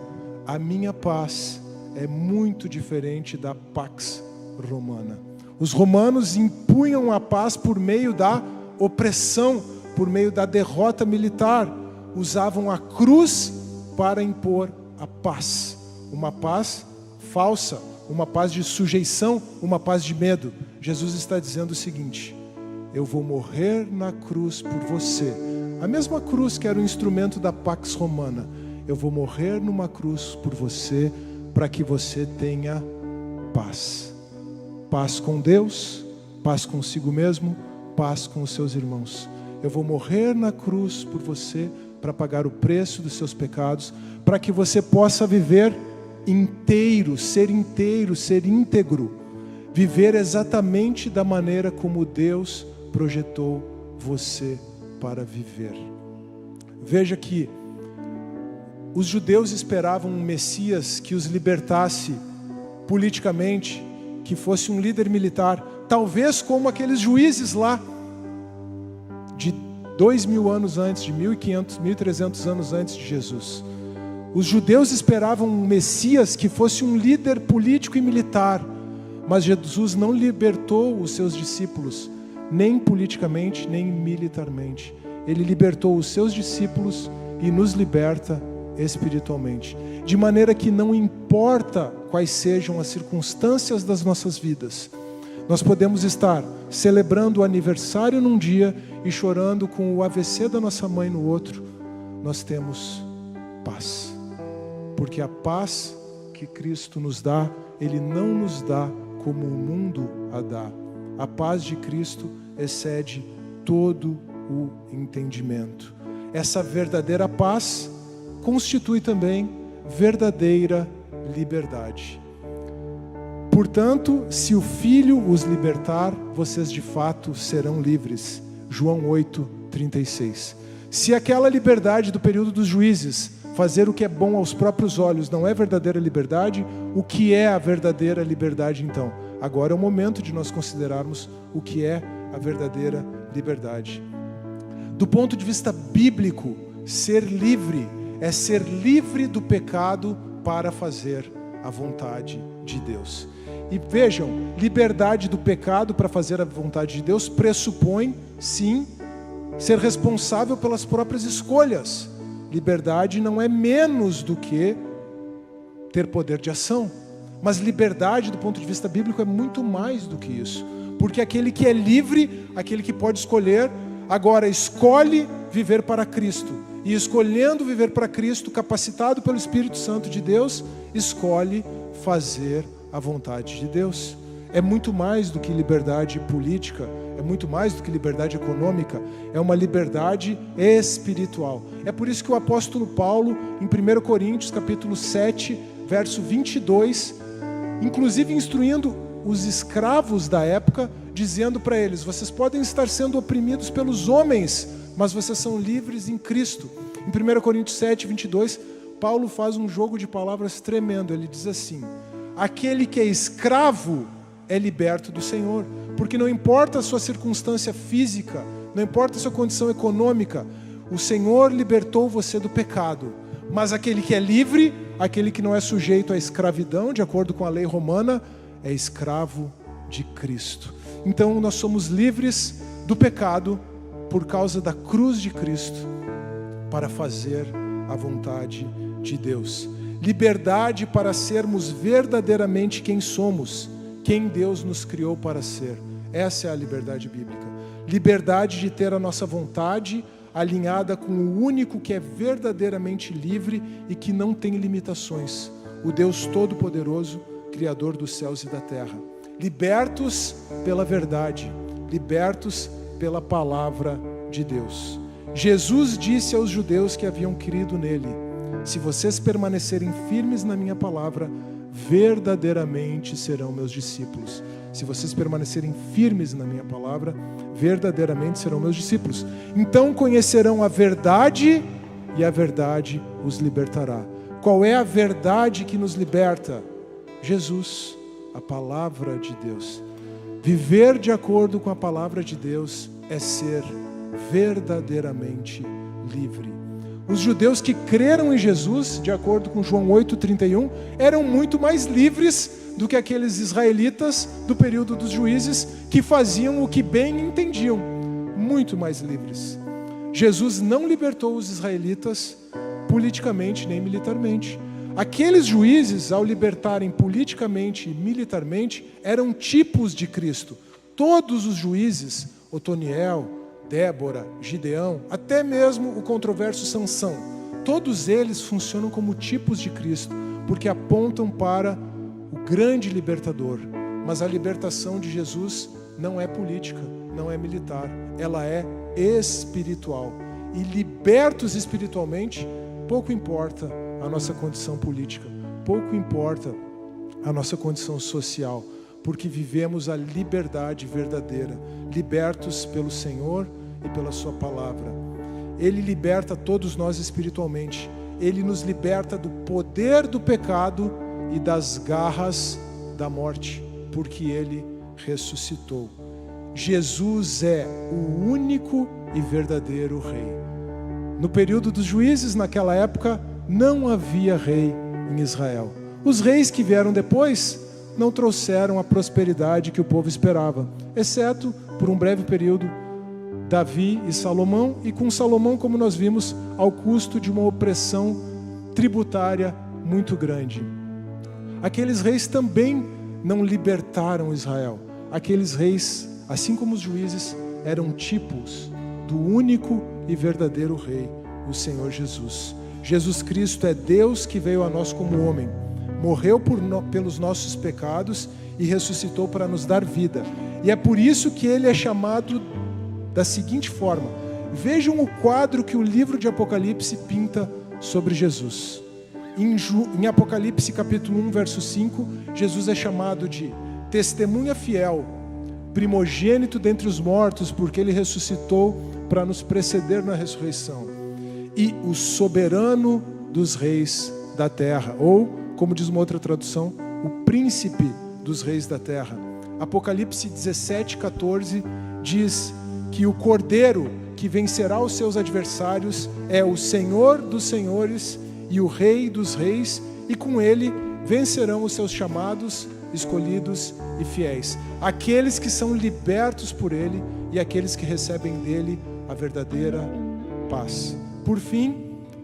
A minha paz é muito diferente da Pax Romana. Os romanos impunham a paz por meio da opressão, por meio da derrota militar. Usavam a cruz para impor a paz. Uma paz falsa, uma paz de sujeição, uma paz de medo. Jesus está dizendo o seguinte: eu vou morrer na cruz por você. A mesma cruz que era o instrumento da Pax Romana. Eu vou morrer numa cruz por você, para que você tenha paz. Paz com Deus, paz consigo mesmo, paz com os seus irmãos. Eu vou morrer na cruz por você, para pagar o preço dos seus pecados, para que você possa viver inteiro, ser íntegro, viver exatamente da maneira como Deus projetou você para viver. Veja que os judeus esperavam um Messias que os libertasse politicamente, que fosse um líder militar, talvez como aqueles juízes lá, de 2000 anos antes, de 1500, 1300 anos antes de Jesus. Os judeus esperavam um Messias que fosse um líder político e militar, mas Jesus não libertou os seus discípulos, nem politicamente, nem militarmente. Ele libertou os seus discípulos e nos liberta espiritualmente. De maneira que não importa quais sejam as circunstâncias das nossas vidas, nós podemos estar celebrando o aniversário num dia e chorando com o AVC da nossa mãe no outro. Nós temos paz. Porque a paz que Cristo nos dá, Ele não nos dá como o mundo a dá. A paz de Cristo excede todo o entendimento. Essa verdadeira paz constitui também verdadeira liberdade. Portanto, se o Filho os libertar, vocês de fato serão livres. João 8:36. Se aquela liberdade do período dos juízes, fazer o que é bom aos próprios olhos, não é verdadeira liberdade, o que é a verdadeira liberdade então? Agora é o momento de nós considerarmos o que é a verdadeira liberdade. Do ponto de vista bíblico, ser livre é ser livre do pecado para fazer a vontade de Deus. E vejam, liberdade do pecado para fazer a vontade de Deus pressupõe, sim, ser responsável pelas próprias escolhas. Liberdade não é menos do que ter poder de ação. Mas liberdade, do ponto de vista bíblico, é muito mais do que isso. Porque aquele que é livre, aquele que pode escolher, agora escolhe viver para Cristo. E escolhendo viver para Cristo, capacitado pelo Espírito Santo de Deus, escolhe fazer a vontade de Deus. É muito mais do que liberdade política, é muito mais do que liberdade econômica, é uma liberdade espiritual. É por isso que o apóstolo Paulo, em 1 Coríntios, capítulo 7, verso 22, inclusive instruindo os escravos da época, dizendo para eles: vocês podem estar sendo oprimidos pelos homens, mas vocês são livres em Cristo. Em 1 Coríntios 7, 22, Paulo faz um jogo de palavras tremendo. Ele diz assim: aquele que é escravo é liberto do Senhor, porque não importa a sua circunstância física, não importa a sua condição econômica, o Senhor libertou você do pecado. Mas aquele que é livre, aquele que não é sujeito à escravidão, de acordo com a lei romana, é escravo de Cristo. Então nós somos livres do pecado por causa da cruz de Cristo, para fazer a vontade de Deus. Liberdade para sermos verdadeiramente quem somos, quem Deus nos criou para ser. Essa é a liberdade bíblica. Liberdade de ter a nossa vontade alinhada com o único que é verdadeiramente livre e que não tem limitações, o Deus Todo-Poderoso, Criador dos céus e da terra. Libertos pela verdade, libertos pela palavra de Deus. Jesus disse aos judeus que haviam crido nele: se vocês permanecerem firmes na minha palavra, verdadeiramente serão meus discípulos. Se vocês permanecerem firmes na minha palavra, verdadeiramente serão meus discípulos. Então conhecerão a verdade e a verdade os libertará. Qual é a verdade que nos liberta? Jesus, a palavra de Deus. Viver de acordo com a palavra de Deus é ser verdadeiramente livre. Os judeus que creram em Jesus, de acordo com João 8,31, eram muito mais livres do que aqueles israelitas do período dos juízes que faziam o que bem entendiam. Muito mais livres. Jesus não libertou os israelitas politicamente nem militarmente. Aqueles juízes, ao libertarem politicamente e militarmente, eram tipos de Cristo. Todos os juízes, Otoniel, Débora, Gideão, até mesmo o controverso Sansão, todos eles funcionam como tipos de Cristo, porque apontam para o grande libertador. Mas a libertação de Jesus não é política, não é militar, ela é espiritual. E libertos espiritualmente, pouco importa a nossa condição política, pouco importa a nossa condição social, porque vivemos a liberdade verdadeira, libertos pelo Senhor e pela sua palavra. Ele liberta todos nós espiritualmente. Ele nos liberta do poder do pecado e das garras da morte, porque Ele ressuscitou. Jesus é o único e verdadeiro Rei. No período dos juízes, naquela época, não havia rei em Israel. Os reis que vieram depois não trouxeram a prosperidade que o povo esperava, exceto por um breve período, Davi e Salomão, e com Salomão, como nós vimos, ao custo de uma opressão tributária muito grande. Aqueles reis também não libertaram Israel. Aqueles reis, assim como os juízes, eram tipos do único e verdadeiro Rei, o Senhor Jesus. Jesus Cristo é Deus que veio a nós como homem, morreu pelos nossos pecados e ressuscitou para nos dar vida. E é por isso que Ele é chamado da seguinte forma. Vejam o quadro que o livro de Apocalipse pinta sobre Jesus. Em Apocalipse capítulo 1, verso 5, Jesus é chamado de testemunha fiel, primogênito dentre os mortos, porque Ele ressuscitou para nos preceder na ressurreição, e o soberano dos reis da terra, ou, como diz uma outra tradução, o príncipe dos reis da terra. Apocalipse 17:14 diz que o Cordeiro que vencerá os seus adversários é o Senhor dos senhores e o Rei dos reis, e com Ele vencerão os seus chamados, escolhidos e fiéis, aqueles que são libertos por Ele e aqueles que recebem dele a verdadeira paz. Por fim,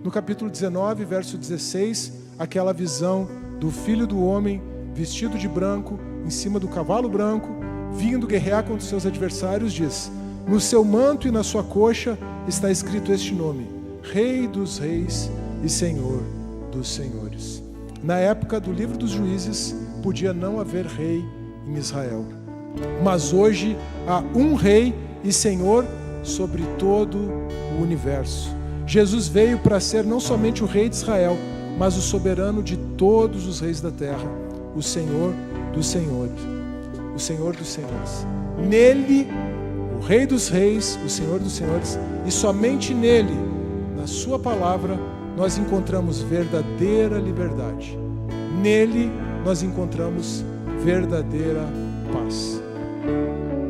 no capítulo 19, verso 16, aquela visão do Filho do Homem vestido de branco, em cima do cavalo branco, vindo guerrear contra os seus adversários, diz: no seu manto e na sua coxa está escrito este nome: Rei dos Reis e Senhor dos Senhores. Na época do livro dos juízes, podia não haver rei em Israel, mas hoje há um Rei e Senhor sobre todo o universo. Jesus veio para ser não somente o Rei de Israel, mas o soberano de todos os reis da terra, o Senhor dos Senhores, o Senhor dos Senhores. Nele, o Rei dos Reis, o Senhor dos Senhores, e somente nele, na sua palavra, nós encontramos verdadeira liberdade. Nele nós encontramos verdadeira paz.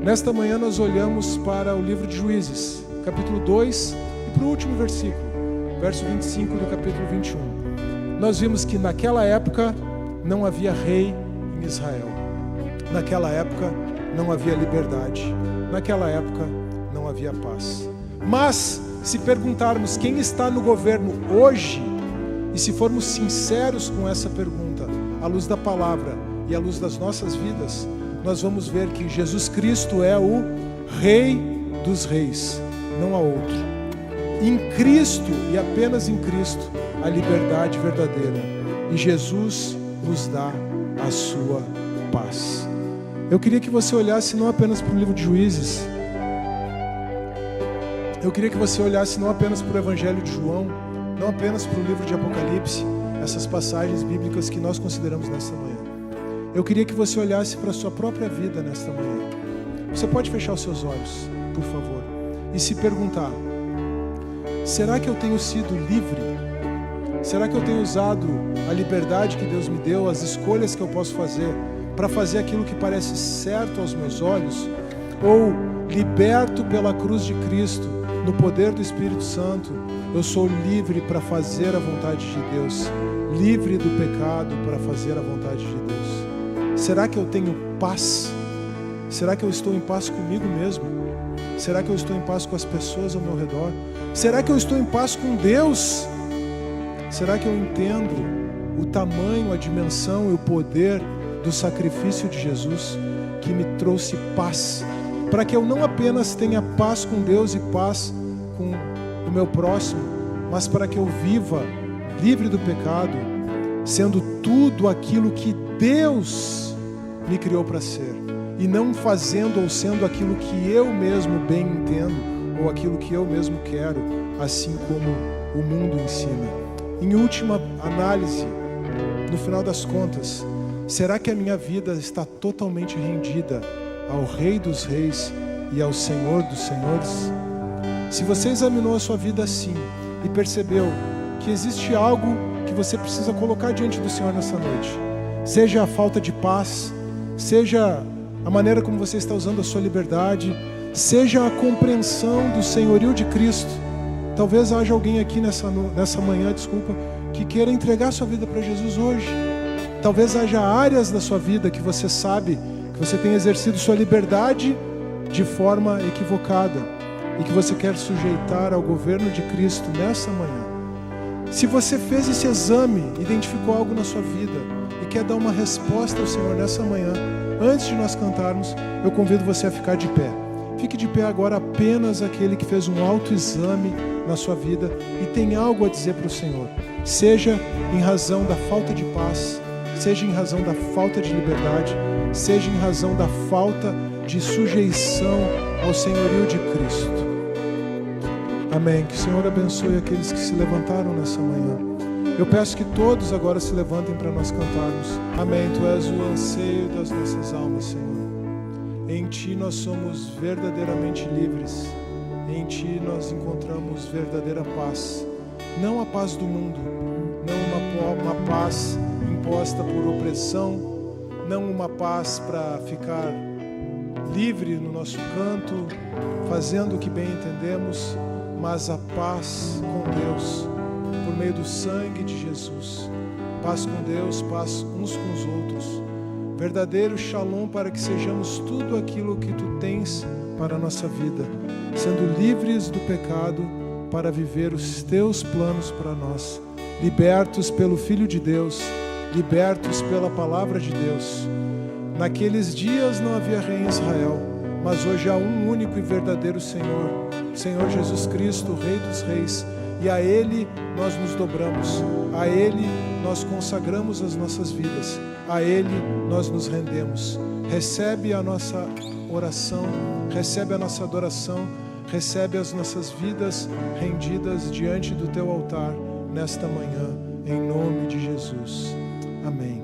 Nesta manhã nós olhamos para o livro de Juízes, capítulo 2, e para o último versículo, verso 25 do capítulo 21. Nós vimos que naquela época não havia rei em Israel. Naquela época não havia liberdade. Naquela época não havia paz. Mas, se perguntarmos quem está no governo hoje, e se formos sinceros com essa pergunta, à luz da palavra e à luz das nossas vidas, nós vamos ver que Jesus Cristo é o Rei dos Reis, não há outro. Em Cristo e apenas em Cristo, a liberdade verdadeira. E Jesus nos dá a sua paz. Eu queria que você olhasse não apenas para o livro de Juízes, eu queria que você olhasse não apenas para o Evangelho de João, não apenas para o livro de Apocalipse, essas passagens bíblicas que nós consideramos nesta manhã. Eu queria que você olhasse para a sua própria vida nesta manhã. Você pode fechar os seus olhos, por favor, e se perguntar: será que eu tenho sido livre? Será que eu tenho usado a liberdade que Deus me deu, as escolhas que eu posso fazer, para fazer aquilo que parece certo aos meus olhos? Ou, liberto pela cruz de Cristo, no poder do Espírito Santo, eu sou livre para fazer a vontade de Deus, livre do pecado para fazer a vontade de Deus? Será que eu tenho paz? Será que eu estou em paz comigo mesmo? Será que eu estou em paz com as pessoas ao meu redor? Será que eu estou em paz com Deus? Será que eu entendo o tamanho, a dimensão e o poder do sacrifício de Jesus, que me trouxe paz, para que eu não apenas tenha paz com Deus e paz com o meu próximo, mas para que eu viva livre do pecado, sendo tudo aquilo que Deus me criou para ser, e não fazendo ou sendo aquilo que eu mesmo bem entendo, ou aquilo que eu mesmo quero, assim como o mundo ensina. Em última análise, no final das contas, será que a minha vida está totalmente rendida ao Rei dos Reis e ao Senhor dos Senhores? Se você examinou a sua vida assim e percebeu que existe algo que você precisa colocar diante do Senhor nessa noite, seja a falta de paz, seja a maneira como você está usando a sua liberdade, seja a compreensão do senhorio de Cristo, talvez haja alguém aqui nessa manhã, que queira entregar sua vida para Jesus hoje. Talvez haja áreas da sua vida que você sabe que você tem exercido sua liberdade de forma equivocada e que você quer sujeitar ao governo de Cristo nessa manhã. Se você fez esse exame, identificou algo na sua vida e quer dar uma resposta ao Senhor nessa manhã, antes de nós cantarmos, eu convido você a ficar de pé. Fique de pé agora apenas aquele que fez um autoexame na sua vida e tem algo a dizer para o Senhor, seja em razão da falta de paz, seja em razão da falta de liberdade, seja em razão da falta de sujeição ao senhorio de Cristo. Amém. Que o Senhor abençoe aqueles que se levantaram nessa manhã. Eu peço que todos agora se levantem para nós cantarmos. Amém. Tu és o anseio das nossas almas, Senhor. Em Ti nós somos verdadeiramente livres. Em Ti nós encontramos verdadeira paz. Não a paz do mundo, não uma paz imposta por opressão, não uma paz para ficar livre no nosso canto, fazendo o que bem entendemos, mas a paz com Deus, por meio do sangue de Jesus. Paz com Deus, paz uns com os outros. Verdadeiro shalom para que sejamos tudo aquilo que Tu tens para a nossa vida, sendo livres do pecado para viver os Teus planos para nós, libertos pelo Filho de Deus, libertos pela Palavra de Deus. Naqueles dias não havia rei em Israel, mas hoje há um único e verdadeiro Senhor, o Senhor Jesus Cristo, o Rei dos Reis, e a Ele nós nos dobramos, a Ele nós consagramos as nossas vidas, a Ele nós nos rendemos. Recebe a nossa oração, recebe a nossa adoração, recebe as nossas vidas rendidas diante do Teu altar nesta manhã, em nome de Jesus. Amém.